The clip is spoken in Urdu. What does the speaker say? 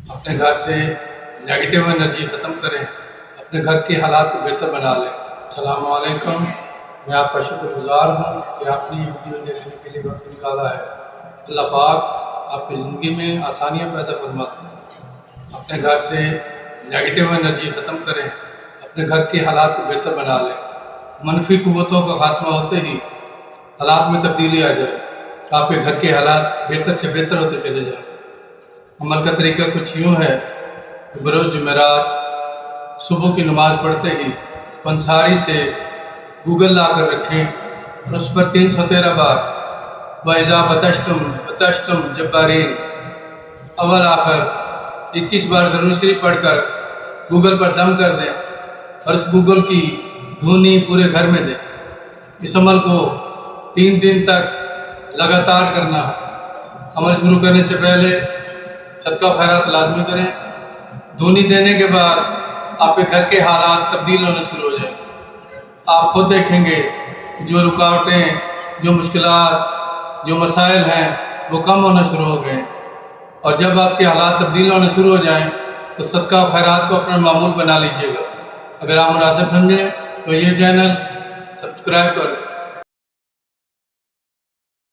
اپنے گھر سے نیگیٹو انرجی ختم کریں، اپنے گھر کے حالات کو بہتر بنا لیں۔ السلام علیکم، میں آپ کا شکر گزار ہوں کہ آپ نے یہ ویڈیو دیکھنے کے لیے وقت نکالا ہے۔ اللہ پاک آپ کی زندگی میں آسانیاں پیدا فرما دیں۔ اپنے گھر سے نیگیٹو انرجی ختم کریں، اپنے گھر کے حالات کو بہتر بنا لیں۔ منفی قوتوں کا خاتمہ ہوتے ہی حالات میں تبدیلی آ جائے، آپ کے گھر کے حالات بہتر سے بہتر ہوتے چلے جائیں۔ عمل کا طریقہ کچھ یوں ہے کہ بروز جمعرات صبح کی نماز پڑھتے ہی پنساری سے گوگل لا کر رکھیں اور اس پر 313 بار وَإِذَا بَطَشْتُمْ جَبَّارِينَ اول آخر 21 بار درود شریف پڑھ کر گوگل پر دم کر دیں اور اس گوگل کی دھونی پورے گھر میں دیں۔ اس عمل کو 3 دن تک لگاتار کرنا ہے۔ عمل شروع کرنے سے پہلے صدقہ و خیرات لازمی کریں۔ دھونی دینے کے بعد آپ کے گھر کے حالات تبدیل ہونا شروع ہو جائیں۔ آپ خود دیکھیں گے کہ جو رکاوٹیں، جو مشکلات، جو مسائل ہیں وہ کم ہونا شروع ہو گئے۔ اور جب آپ کے حالات تبدیل ہونا شروع ہو جائیں تو صدقہ و خیرات کو اپنا معمول بنا لیجیے گا۔ اگر آپ مناسب سمجھیں تو یہ چینل سبسکرائب کر